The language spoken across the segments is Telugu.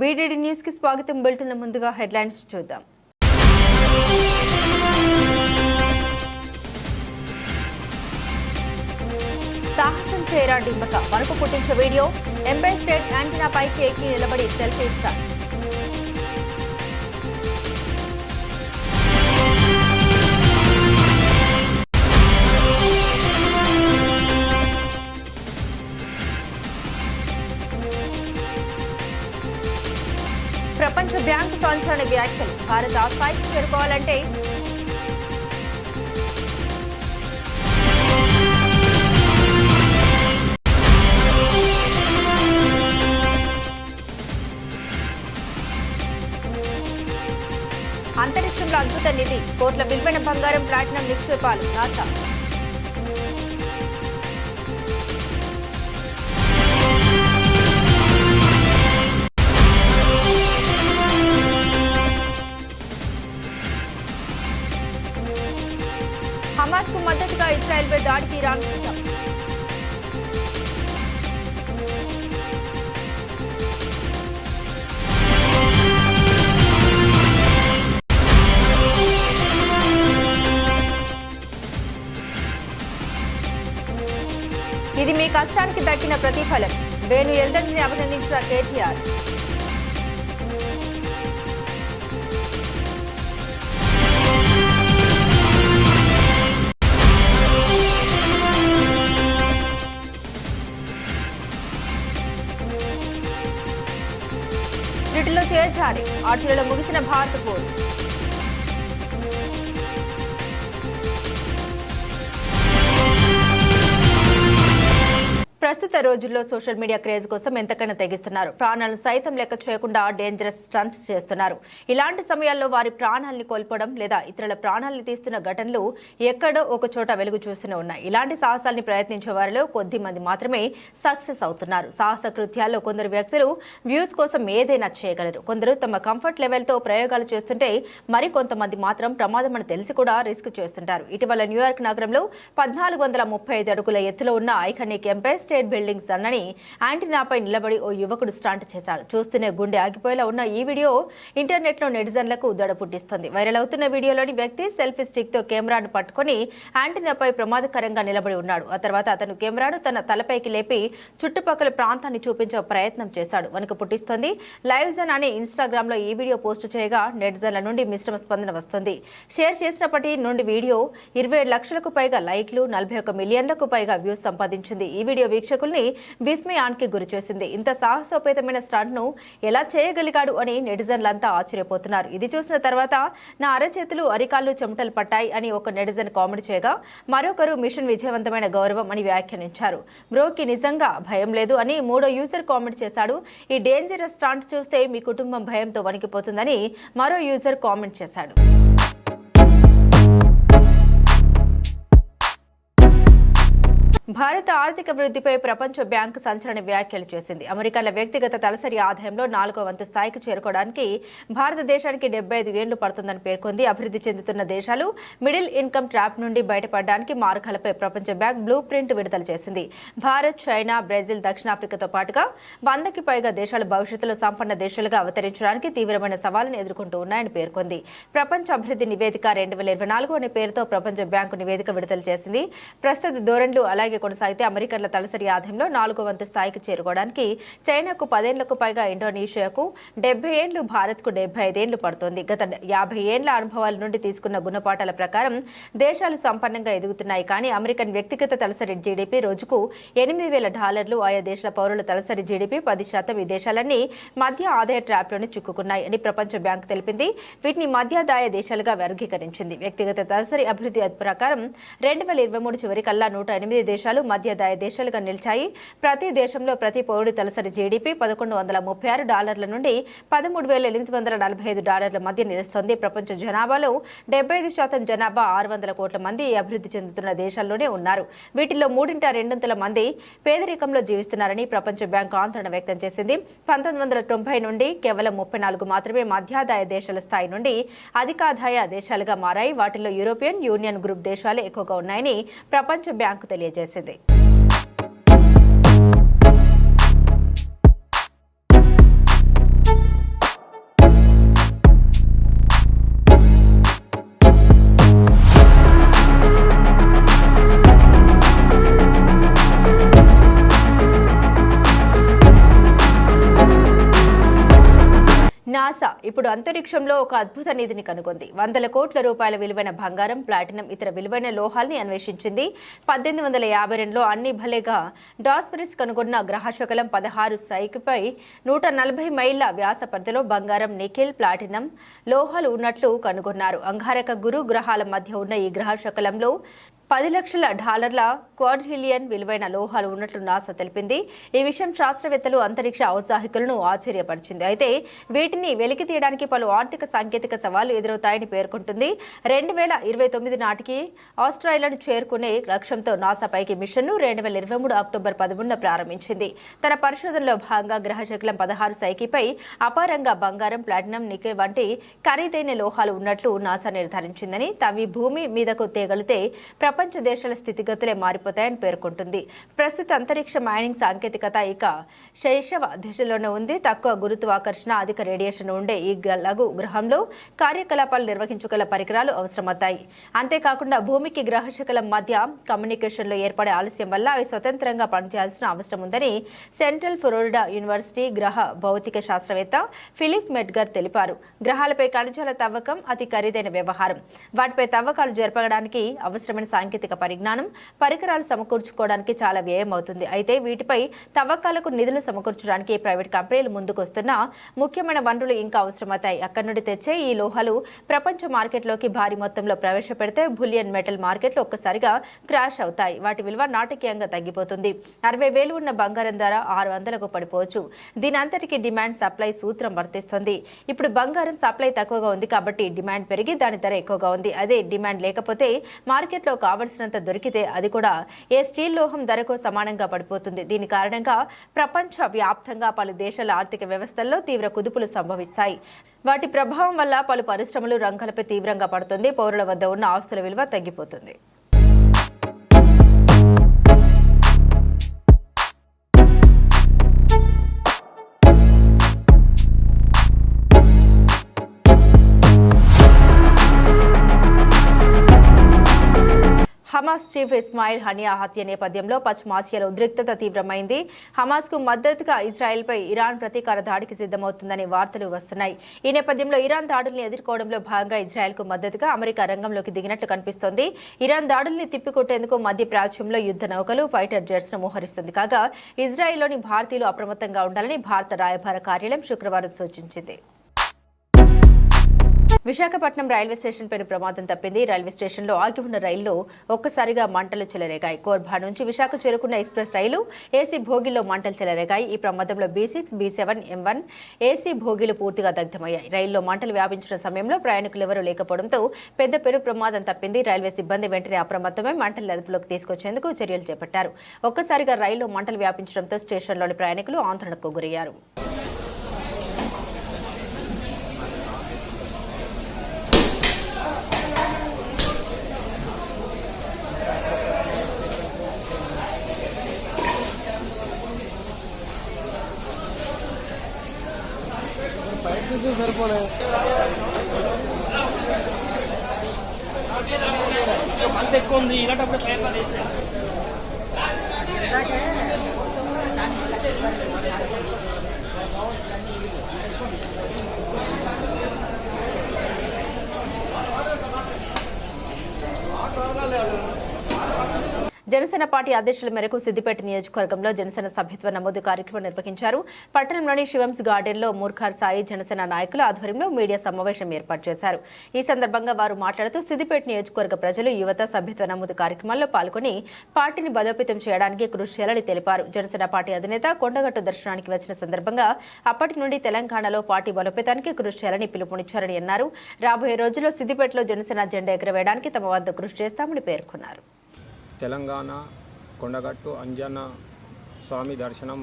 బీడీడీ న్యూస్ కి స్వాగతం. బులెటిన్ ముందుగా హెడ్లైన్స్ చూద్దాం. సాహసం చేయరా డింబక వరకు పుట్టించే వీడియో. ఎంపైర్ స్టేట్ యాంటీనా పైకి ఎక్కి నిలబడి సెల్ఫీ స్టార్. ప్రపంచ బ్యాంకు సంచలన వ్యాఖ్యలు. భారత్ ఆ స్థాయికి చేరుకోవాలంటే అంతరిక్షంలో అద్భుత నిధి, కోట్ల విలువైన బంగారం, ప్లాటినం నిక్షేపాలు. నాసా. హమాస్ కు మద్దతుగా ఇజ్రాయెల్పై దాడికి ఇరాన్ సిద్ధం. ఇది మీ కష్టానికి దక్కిన ప్రతిఫలం. వేణు ఎల్దండిని అభినందించిన కేటీఆర్. వీటిలో చేర్చాలి. ఆర్చరీలో ముగిసిన భారత పోరు. ప్రస్తుత రోజుల్లో సోషల్ మీడియా క్రేజ్ కోసం ఎంతకైనా తెగిస్తున్నారు. ప్రాణాలను సైతం లెక్క చేయకుండా డేంజరస్ స్టంట్స్ చేస్తున్నారు. ఇలాంటి సమయాల్లో వారి ప్రాణాలని కోల్పోవడం లేదా ఇతరుల ప్రాణాలను తీస్తున్న ఘటనలు ఎక్కడో ఒక చోట వెలుగు చూస్తూనే ఉన్నాయి. ఇలాంటి సాహసాల్ని ప్రయత్నించే వారిలో కొద్ది మంది మాత్రమే సక్సెస్ అవుతున్నారు. సాహస కృత్యాల్లో కొందరు వ్యక్తులు వ్యూస్ కోసం ఏదైనా చేయగలరు. కొందరు తమ కంఫర్ట్ లెవెల్తో ప్రయోగాలు చేస్తుంటే మరికొంతమంది మాత్రం ప్రమాదం అని తెలిసి కూడా రిస్క్ చేస్తుంటారు. ఇటీవల న్యూయార్క్ నగరంలో 1435 అడుగుల ఎత్తులో ఉన్న ఐకానిక్ ఎంపైర్ స్టేట్ బిల్డింగ్ సన్నని యాంటీనాపై నిలబడి ఓ యువకుడు స్టంట్ చేశాడు. చూస్తూనే గుండె ఆగిపోయేలా ఉన్న ఈ వీడియో ఇంటర్నెట్ లో నెటిజన్లకు దడ పుట్టిస్తుంది. వైరల్ అవుతున్న వీడియోలోని వ్యక్తి సెల్ఫీ స్టిక్ తో కెమెరాను పట్టుకుని యాంటీనాపై ప్రమాదకరంగా నిలబడి ఉన్నాడు. ఆ తర్వాత అతను కెమెరాను తన తలపైకి లేపి చుట్టుపక్కల ప్రాంతాన్ని చూపించే ప్రయత్నం చేశాడు. వణుకు పుట్టిస్తోంది. లైవ్ జన్ అనే ఇన్స్టాగ్రామ్ లో ఈ వీడియో పోస్ట్ చేయగా నెటిజన్ల నుండి మిశ్రమ స్పందన వస్తుంది. షేర్ చేసినప్పటి నుండి వీడియో 27 లక్షలకు పైగా లైక్లు, 41 మిలియన్లకు పైగా వ్యూస్ సంపాదించింది. ఈ వీడియో వీక్షకుల్ని విస్మయానికి గురిచేసింది. ఇంత సాహసోపేతమైన స్టంట్ ను ఎలా చేయగలిగాడు అని నెటిజన్లంతా ఆశ్చర్యపోతున్నారు. ఇది చూసిన తర్వాత నా అరచేతులు అరికాళ్ళు చెమటలు పట్టాయి అని ఒక నెటిజన్ కామెంట్ చేయగా మరొకరు మిషన్ విజయవంతమైన గౌరవం అని వ్యాఖ్యానించారు. బ్రోకి నిజంగా భయం లేదు అని మూడో యూజర్ కామెంట్ చేశాడు. ఈ డేంజరస్ స్టంట్ చూస్తే మీ కుటుంబం భయంతో వణికిపోతుందని మరో యూజర్ కామెంట్ చేశాడు. భారత ఆర్థిక వృద్ధిపై ప్రపంచ బ్యాంకు సంచలన వ్యాఖ్యలు చేసింది. అమెరికన్ల వ్యక్తిగత తలసరి ఆదాయంలో 4వ వంతు స్థాయికి చేరుకోవడానికి భారతదేశానికి 75 ఏళ్లు పడుతుందని పేర్కొంది. అభివృద్ధి చెందుతున్న దేశాలు మిడిల్ ఇన్కమ్ ట్రాప్ నుండి బయటపడడానికి మార్గాలపై ప్రపంచ బ్యాంక్ బ్లూ ప్రింట్ విడుదల చేసింది. భారత్, చైనా, బ్రెజిల్, దక్షిణాఫ్రికాతో పాటుగా 100కి పైగా దేశాలు భవిష్యత్తులో సంపన్న దేశాలుగా అవతరించడానికి తీవ్రమైన సవాలును ఎదుర్కొంటూ ఉన్నాయని పేర్కొంది. ప్రపంచ అభివృద్ధి నివేదిక 2024 అనే పేరుతో ప్రపంచ బ్యాంకు నివేదిక విడుదల చేసింది. ప్రస్తుత ధోరణులు అలాగే కొనసాగితే అమెరికన్ల తలసరి ఆదాయంలో 4వ వంతు స్థాయికి చేరుకోవడానికి చైనాకు 10 ఏళ్లకు పైగా, ఇండోనేషియాకు 70 ఏళ్లు, భారత్కు 75 ఏళ్లు పడుతోంది. గత 50 ఏళ్ల అనుభవాల నుండి తీసుకున్న గుణపాఠాల ప్రకారం దేశాలు సంపన్నంగా ఎదుగుతున్నాయి. కానీ అమెరికన్ వ్యక్తిగత తలసరి జీడీపీ రోజుకు $8,000. ఆయా దేశాల పౌరుల తలసరి జీడీపీ 10%. ఈ దేశాలన్నీ మధ్య ఆదాయ ట్రాప్లోనే చిక్కుకున్నాయి అని ప్రపంచ బ్యాంక్ తెలిపింది. వీటిని మధ్యాదాయ దేశాలుగా వర్గీకరించింది. వ్యక్తిగత తలసరి అభివృద్ధి ప్రకారం 2023 చివరికల్లా 108 దేశాలు మధ్యదాయ దేశాలుగా నిలిచాయి. ప్రతి దేశంలో ప్రతి పౌరుడి తలసరి జీడీపీ $1,136 నుండి $13,845 మధ్య నిలుస్తోంది. ప్రపంచ జనాభాలో 75% జనాభా 600 కోట్ల మంది అభివృద్ధి చెందుతున్న దేశాల్లోనే ఉన్నారు. వీటిల్లో 3/2 మంది పేదరికంలో జీవిస్తున్నారని ప్రపంచ బ్యాంక్ ఆందోళన వ్యక్తం చేసింది. 1990 నుండి కేవలం 34 మాత్రమే మధ్యాదాయ దేశాల స్థాయి నుండి అధికాదాయ దేశాలుగా మారాయి. వాటిల్లో యూరోపియన్ యూనియన్ గ్రూప్ దేశాలే ఎక్కువగా ఉన్నాయని ప్రపంచ బ్యాంకు తెలియజేసింది. నాసా ఇప్పుడు అంతరిక్షంలో ఒక అద్భుత నిధిని కనుగొంది. వందల కోట్ల రూపాయల విలువైన బంగారం, ప్లాటినం, ఇతర విలువైన లోహాల్ని అన్వేషించింది. 1852లో అన్ని భలేగా డాస్పరిస్ కనుగొన్న గ్రహశకలం 16 సైకిపై 140 మైళ్ల వ్యాస పరిధిలో బంగారం, నికెల్, ప్లాటినం లోహాలు ఉన్నట్లు కనుగొన్నారు. అంగారక, గురు గ్రహాల మధ్య ఉన్న ఈ గ్రహశకలంలో $10 లక్షల క్వాడ్రిలియన్ విలువైన లోహాలు ఉన్నట్లు నాసా తెలిపింది. ఈ విషయం శాస్త్రవేత్తలు, అంతరిక్ష ఔత్సాహికులను ఆశ్చర్యపరిచింది. అయితే వీటిని వెలికి తీయడానికి పలు ఆర్థిక సాంకేతిక సవాళ్లు ఎదురవుతాయని పేర్కొంటుంది. 2029 నాటికి ఆస్ట్రేలియాను చేరుకునే లక్ష్యంతో నాసా పైకి మిషన్ను 2023 అక్టోబర్ 11న ప్రారంభించింది. తన పరిశోధనలో భాగంగా గ్రహశకలం 16 సైకిపై అపారంగా బంగారం, ప్లాటినం, నికెల్ వంటి ఖరీదైన లోహాలు ఉన్నట్లు నాసా నిర్ధారించిందని, తవి భూమి మీదకు తేగలితే ప్రపంచ దేశాల స్థితిగతులే మారిపోతాయని పేర్కొంటుంది. ప్రస్తుత అంతరిక్ష మైనింగ్ సాంకేతికత ఇక శైశవ దశలోనే ఉంది. తక్కువ గురుత్వాకర్షణ, అధిక రేడియేషన్ ఉండే ఈ లఘు గ్రహంలో కార్యకలాపాలు నిర్వహించగల పరికరాలు అవసరమవుతాయి. అంతేకాకుండా భూమికి గ్రహశకలం మధ్య కమ్యూనికేషన్లో ఏర్పడే ఆలస్యం వల్ల అవి స్వతంత్రంగా పనిచేయాల్సిన అవసరం ఉందని సెంట్రల్ ఫ్లోరిడా యూనివర్సిటీ గ్రహ భౌతిక శాస్త్రవేత్త ఫిలిప్ మెడ్గర్ తెలిపారు. గ్రహాలపై ఖనిజాల తవ్వకం అతి ఖరీదైన వ్యవహారం. వాటిపై తవ్వకాలు జరపడానికి అవసరమైన సాంకేతిక పరిజ్ఞానం, పరికరాలు సమకూర్చుకోవడానికి చాలా వ్యయం అవుతుంది. అయితే వీటిపై తవ్వకాలకు నిధులు సమకూర్చడానికి ప్రైవేట్ కంపెనీలు ముందుకొస్తున్న ముఖ్యమైన వనరులు ఇంకా అవసరమవుతాయి. అక్కడి నుండి తెచ్చే ఈ లోహాలు ప్రపంచ మార్కెట్లోకి భారీ మొత్తంలో ప్రవేశపెడితే బులియన్ మెటల్ మార్కెట్లు ఒక్కసారిగా క్రాష్ అవుతాయి. వాటి విలువ నాటకీయంగా తగ్గిపోతుంది. 60,000 ఉన్న బంగారం ధర 600కు పడిపోవచ్చు. దీని అంతటికీ డిమాండ్ సప్లై సూత్రం వర్తిస్తుంది. ఇప్పుడు బంగారం సప్లై తక్కువగా ఉంది కాబట్టి డిమాండ్ పెరిగి దాని ధర ఎక్కువగా ఉంది. అదే డిమాండ్ లేకపోతే మార్కెట్లో కావలసినంత దొరికితే అది కూడా ఏ స్టీల్ లోహం ధరకు సమానంగా పడిపోతుంది. దీని కారణంగా ప్రపంచ వ్యాప్తంగా పలు దేశాల ఆర్థిక వ్యవస్థల్లో తీవ్ర కుదుపులు సంభవిస్తాయి. వాటి ప్రభావం వల్ల పలు పరిశ్రమలు రంగాలపై తీవ్రంగా పడుతుంది. పౌరుల వద్ద ఉన్న ఆస్తుల విలువ తగ్గిపోతుంది. హమాస్ చీఫ్ ఇస్మాయిల్ హనియా హత్య నేపథ్యంలో పశ్చిమాసియాలో ఉద్రిక్తత తీవ్రమైంది. హమాస్ కు మద్దతుగా ఇజ్రాయెల్పై ఇరాన్ ప్రతీకార దాడికి సిద్ధమవుతుందని వార్తలు వస్తున్నాయి. ఈ నేపథ్యంలో ఇరాన్ దాడుల్ని ఎదుర్కోవడంలో భాగంగా ఇజ్రాయెల్కు మద్దతుగా అమెరికా రంగంలోకి దిగినట్లు కనిపిస్తోంది. ఇరాన్ దాడుల్ని తిప్పికొట్టేందుకు మధ్య ప్రాచ్యంలో యుద్ధ నౌకలు, ఫైటర్ జెట్స్ ను మోహరిస్తుంది. కాగా ఇజ్రాయెల్లోని భారతీయులు అప్రమత్తంగా ఉండాలని భారత రాయబార కార్యాలయం శుక్రవారం సూచించింది. విశాఖపట్నం రైల్వే స్టేషన్ పైన ప్రమాదం తప్పింది. రైల్వే స్టేషన్లో ఆగి ఉన్న రైల్లో ఒక్కసారిగా మంటలు చెలరేగాయి. కోర్బా నుంచి విశాఖ చేరుకున్న ఎక్స్ప్రెస్ రైలు ఏసీ భోగిలో మంటలు చెలరేగాయి. ఈ ప్రమాదంలో B6, B7, M1 ఏసీ భోగిలు పూర్తిగా దగ్ధమయ్యాయి. రైల్లో మంటలు వ్యాపించిన సమయంలో ప్రయాణికులు ఎవరూ లేకపోవడంతో పెద్ద పెను ప్రమాదం తప్పింది. రైల్వే సిబ్బంది వెంటనే అప్రమత్తమై మంటలు అదుపులోకి తీసుకొచ్చేందుకు చర్యలు చేపట్టారు. ఒక్కసారిగా రైల్లో మంటలు వ్యాపించడంతో స్టేషన్లోని ప్రయాణికులు ఆందోళనకు గురయ్యారు. సరిపోలే మంత ఎక్కువ ఉంది ఇలాంటప్పుడు ప్రయత్నం చేస్తే జనసేన పార్టీ ఆదేశాల మేరకు సిద్దిపేట నియోజకవర్గంలో జనసేన సభ్యత్వ నమోదు కార్యక్రమం నిర్వహించారు. పట్టణంలోని శివంస్ గార్డెన్లో మూర్ఖార్ సాయి జనసేన నాయకుల ఆధ్వర్యంలో మీడియా సమావేశం ఏర్పాటు చేశారు. ఈ సందర్భంగా వారు మాట్లాడుతూ సిద్దిపేట నియోజకవర్గ ప్రజలు యువత సభ్యత్వ నమోదు కార్యక్రమాల్లో పాల్గొని పార్టీని బలోపేతం చేయడానికి కృషి చేయాలని తెలిపారు. జనసేన పార్టీ అధినేత కొండగట్టు దర్శనానికి వచ్చిన సందర్భంగా అప్పటి నుండి తెలంగాణలో పార్టీ బలోపేతానికి కృషి చేయాలని పిలుపునిచ్చారని అన్నారు. రాబోయే రోజుల్లో సిద్దిపేటలో జనసేన జెండా ఎగురవేయడానికి తమ వద్ద కృషి చేస్తామని పేర్కొన్నారు. తెలంగాణ కొండగట్టు అంజన్న స్వామి దర్శనం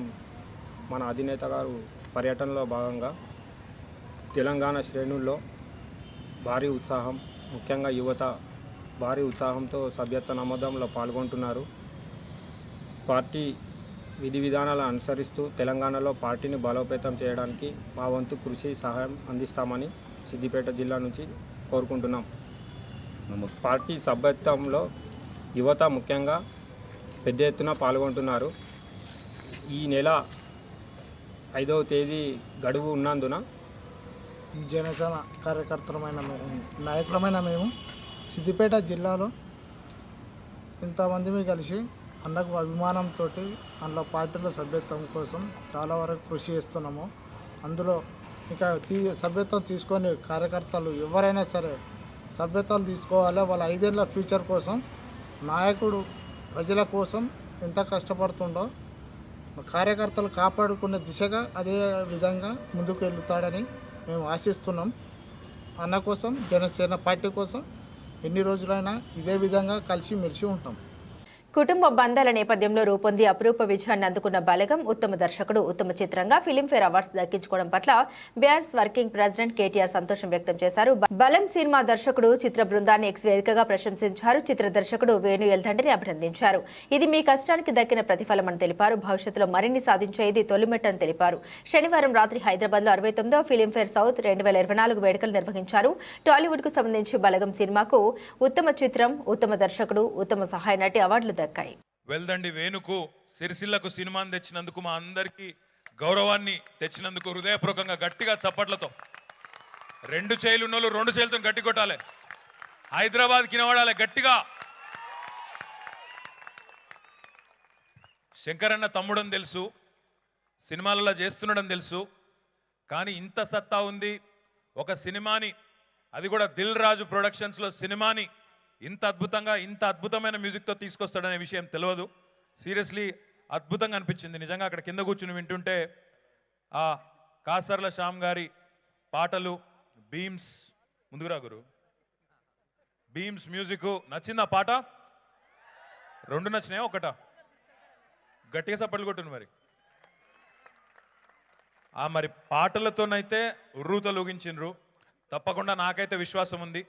మన అధినేత గారు పర్యటనలో భాగంగా తెలంగాణ శ్రేణుల్లో భారీ ఉత్సాహం, ముఖ్యంగా యువత భారీ ఉత్సాహంతో సభ్యత్వ నమోదంలో పాల్గొంటున్నారు. పార్టీ విధి విధానాలను అనుసరిస్తూ తెలంగాణలో పార్టీని బలోపేతం చేయడానికి మా వంతు కృషి సహాయం అందిస్తామని సిద్దిపేట జిల్లా నుంచి కోరుకుంటున్నాం. పార్టీ సభ్యత్వంలో యువత ముఖ్యంగా పెద్ద ఎత్తున పాల్గొంటున్నారు. ఈ నెల 5వ తేదీ గడువు ఉన్నందున జనసేన కార్యకర్తలమైన నాయకులమైన మేము సిద్దిపేట జిల్లాలో ఇంతమంది కలిసి అన్నకు అభిమానంతో అందులో పార్టీలో సభ్యత్వం కోసం చాలా వరకు కృషి చేస్తున్నాము. అందులో ఇంకా సభ్యత్వం తీసుకొని కార్యకర్తలు ఎవరైనా సరే సభ్యత్వాలు తీసుకోవాలి. వాళ్ళ 5 ఏళ్ళ ఫ్యూచర్ కోసం నాయకుడు ప్రజల కోసం ఎంత కష్టపడుతుండో కార్యకర్తలు కాపాడుకునే దిశగా అదే విధంగా ముందుకు వెళ్తాడని మేము ఆశిస్తున్నాం. అన్న కోసం జనసేన పార్టీ కోసం ఎన్ని రోజులైనా ఇదే విధంగా కలిసి మెలిసి ఉంటాం. కుటుంబ బంధాల నేపథ్యంలో రూపొంది అపురూప విజయాన్ని అందుకున్న బలగం ఉత్తమ దర్శకుడు, ఉత్తమ చిత్రంగా ఫిలింఫేర్ అవార్డ్స్ దక్కించుకోవడం పట్ల బీఆర్ఎస్ వర్కింగ్ ప్రెసిడెంట్ కేటీఆర్ సంతోషం వ్యక్తం చేశారు. బలం సినిమా దర్శకుడు చిత్ర బృందాన్ని ఎక్స్ వేదికగా ప్రశంసించారు. చిత్ర దర్శకుడు వేణు ఎల్దండిని అభినందించారు. ఇది మీ కష్టానికి దక్కిన ప్రతిఫలమని తెలిపారు. భవిష్యత్తులో మరిన్ని సాధించేది తొలిమెట్టని తెలిపారు. శనివారం రాత్రి హైదరాబాద్లో 69వ ఫిలింఫేర్ సౌత్ 2024 వేడుకలు నిర్వహించారు. టాలీవుడ్ కు సంబంధించి బలగం సినిమాకు ఉత్తమ చిత్రం, ఉత్తమ దర్శకుడు, ఉత్తమ సహాయ నటి అవార్డులు వెల్దండి వేణుకు సిరిసిల్లకు సినిమాని తెచ్చినందుకు, మా అందరికీ గౌరవాన్ని తెచ్చినందుకు హృదయపూర్వకంగా గట్టిగా చప్పట్లతో 2 చేతులు ఉన్నోళ్ళు 2 చేతులతో గట్టి కొట్టాలి. హైదరాబాద్ కినవాడాలి గట్టిగా. శంకరన్న తమ్ముడని తెలుసు, సినిమాలలో చేస్తున్నాడని తెలుసు, కానీ ఇంత సత్తా ఉంది ఒక సినిమాని, అది కూడా దిల్ రాజు ప్రొడక్షన్స్లో సినిమాని ఇంత అద్భుతంగా ఇంత అద్భుతమైన మ్యూజిక్తో తీసుకొస్తాడనే విషయం తెలియదు. సీరియస్లీ అద్భుతంగా అనిపించింది. నిజంగా అక్కడ కింద కూర్చుని వింటుంటే ఆ కాసర్ల శ్యామ్ గారి పాటలు, బీమ్స్ ముందుకురా గురు, బీమ్స్ మ్యూజిక్ నచ్చింది. ఆ పాట 2 నచ్చినాయా, ఒకటా? గట్టిగా సప్పట్లు కొట్టింది మరి. మరి పాటలతోనైతే ఉర్రూతలూగించిండ్రు. తప్పకుండా నాకైతే విశ్వాసం ఉంది,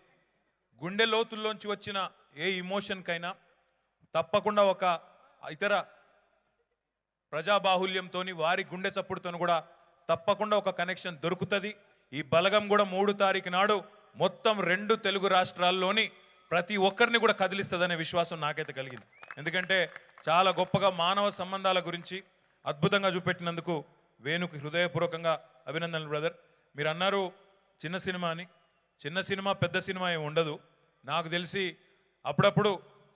గుండె లోతుల్లోంచి వచ్చిన ఏ ఇమోషన్కైనా తప్పకుండా ఒక ఇతర ప్రజాబాహుల్యంతో వారి గుండె చప్పుడుతో కూడా తప్పకుండా ఒక కనెక్షన్ దొరుకుతుంది. ఈ బలగం కూడా 3 తారీఖు నాడు మొత్తం 2 తెలుగు రాష్ట్రాల్లోని ప్రతి ఒక్కరిని కూడా కదిలిస్తుందనే విశ్వాసం నాకైతే కలిగింది. ఎందుకంటే చాలా గొప్పగా మానవ సంబంధాల గురించి అద్భుతంగా చూపెట్టినందుకు వేణుకు హృదయపూర్వకంగా అభినందనలు బ్రదర్. మీరు అన్నారు చిన్న సినిమా అని. చిన్న సినిమా పెద్ద సినిమా ఏమి ఉండదు. నాకు తెలిసి అప్పుడప్పుడు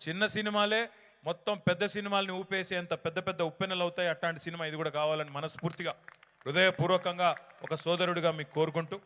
చిన్న సినిమాలే మొత్తం పెద్ద సినిమాలని ఊపేసేంత పెద్ద పెద్ద ఉప్పెనలు అవుతాయి. అట్లాంటి సినిమా ఇది కూడా కావాలని మనస్ఫూర్తిగా హృదయపూర్వకంగా ఒక సోదరుడిగా మీకు కోరుకుంటూ,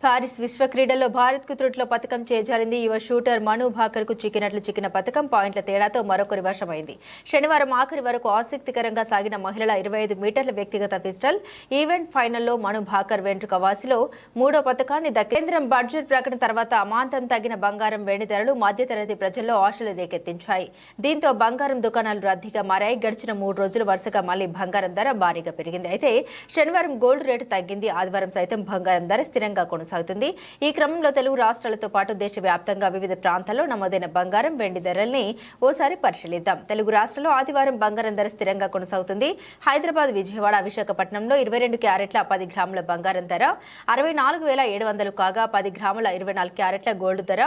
పారిస్ విశ్వ క్రీడల్లో భారత్కు త్రుటిలో పతకం చేజారింది. యువ షూటర్ మను భాకర్కు చిక్కిన పతకం పాయింట్ల తేడాతో మరొకరి వశమైంది. శనివారం ఆఖరి వరకు ఆసక్తికరంగా సాగిన మహిళల 25 మీటర్ల వ్యక్తిగత పిస్టల్ ఈవెంట్ ఫైనల్లో మను భాకర్ వెంట్రుక వాసిలో 3వ పతకాన్ని కేంద్రం బడ్జెట్ ప్రకటన తర్వాత అమాంతం తగ్గిన బంగారం, వెండి ధరలు మధ్యతరగతి ప్రజల్లో ఆశలు రేకెత్తించాయి. దీంతో బంగారం దుకాణాలు రద్దీగా మారాయి. గడిచిన 3 రోజులు వరుసగా మళ్లీ బంగారం ధర భారీగా పెరిగింది. అయితే శనివారం గోల్డ్ రేటు తగ్గింది. ఆదివారం సైతం బంగారం ధర స్థిరంగా కొనసాగుతుంది. ఈ క్రమంలో తెలుగు రాష్ట్రాలతో పాటు దేశవ్యాప్తంగా వివిధ ప్రాంతాల్లో నమోదైన బంగారం, వెండి ధరల్ని ఓసారి పరిశీలిద్దాం. తెలుగు రాష్ట్రాల్లో ఆదివారం బంగారం ధర స్థిరంగా కొనసాగుతుంది. హైదరాబాద్, విజయవాడ, విశాఖపట్నంలో 22 క్యారెట్ల 10 గ్రాముల బంగారం ధర 64,700 కాగా 10 గ్రాముల 24 క్యారెట్ల గోల్డ్ ధర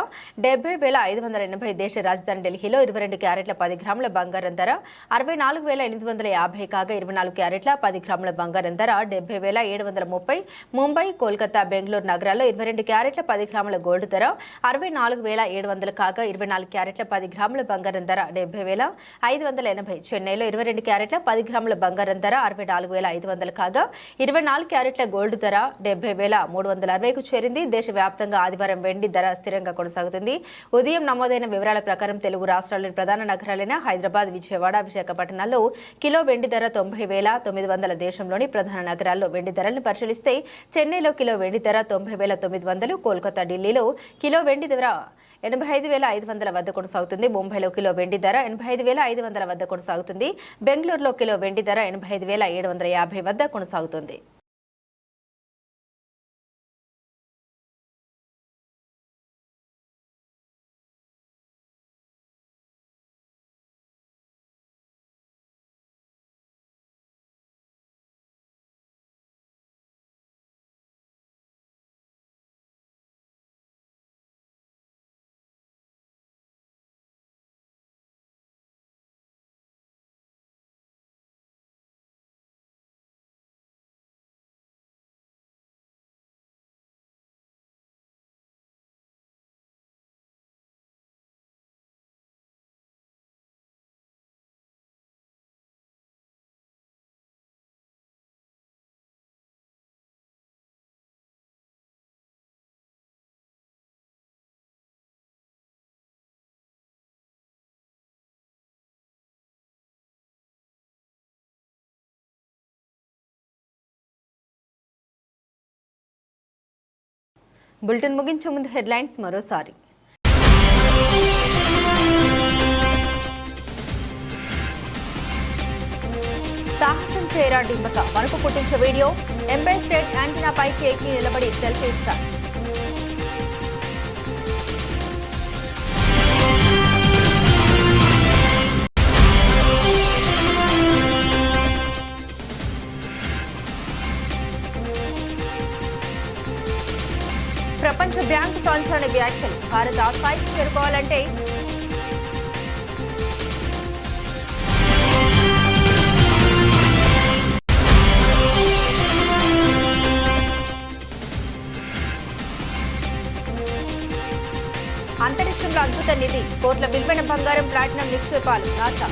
70,580. దేశ రాజధాని ఢిల్లీలో 22 క్యారెట్ల 10 గ్రాముల బంగారం ధర 64,850 కాగా 24 క్యారెట్ల 10 గ్రాముల బంగారం ధర 70,730. ముంబై, కోల్కతా, బెంగళూరు నగరాల్లో 22 క్యారెట్ల 10 గ్రాముల గోల్డ్ ధర 64,700 కాగా 24 క్యారెట్ల 10 గ్రాముల బంగారం ధర 70,580. చెన్నైలో 22 క్యారెట్ల 10 గ్రాముల బంగారం ధర 64,500 కాగా 24 క్యారెట్ల గోల్డ్ ధర 70,360కు చేరింది. దేశవ్యాప్తంగా ఆదివారం వెండి ధర స్థిరంగా కొనసాగుతుంది. ఉదయం నమోదైన వివరాల ప్రకారం తెలుగు రాష్ట్రాల్లోని ప్రధాన నగరాలైన హైదరాబాద్, విజయవాడ, విశాఖపట్నాల్లో కిలో వెండి ధర 90,900. దేశంలోని ప్రధాన నగరాల్లో వెండి ధరలను పరిశీలిస్తే చెన్నైలో కిలో వెండి ధర 90,900, కోల్కతా, ఢిల్లీలో కిలో వెండి ధర 85,500 వద్ద కొనసాగుతుంది. ముంబైలో కిలో వెండి ధర 85,500 వద్ద కొనసాగుతుంది. బెంగళూరులో కిలో వెండి ధర 85,750 వద్ద కొనసాగుతుంది. బులెటిన్ ముగించే ముందు హెడ్లైన్స్ మరోసారి. సాహసం చేయరా డింబక వణుకు పుట్టించే వీడియో. ఎంపైర్ స్టేట్ యాంటీనాపై కేకి నిలబడి సెల్ఫీ స్టార్. ప్రపంచ బ్యాంకు సంచలన వ్యాఖ్యలు. భారత్ ఆ స్థాయికి చేరుకోవాలంటే అంతరిక్షంలో అద్భుత నిధి. కోట్ల విలువైన బంగారం, ప్లాటినం నిక్షేపాలు. నాసా.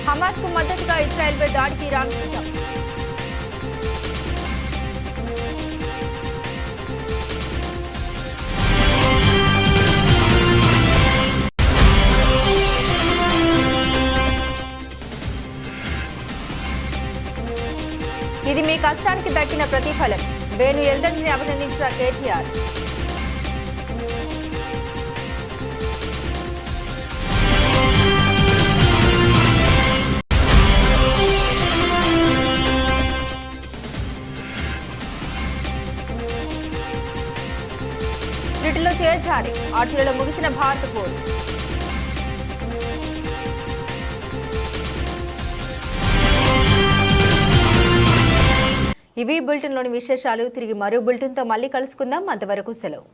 హమాస్ కు మద్దతుగా ఇజ్రాయెల్పై దాడికి ఇరాన్ సిద్ధం. ఇది మీ కష్టానికి దక్కిన ప్రతిఫలం. వేణు ఎల్దండిని అభినందించిన కేటీఆర్. వీటిలో చేర్చాలి. ఆటలలో ముగిసిన భారత పోరు. ఇవి బులెటిన్లోని విశేషాలు. తిరిగి మరో బులెటిన్తో మళ్ళీ కలుసుకుందాం. అంతవరకు సెలవు.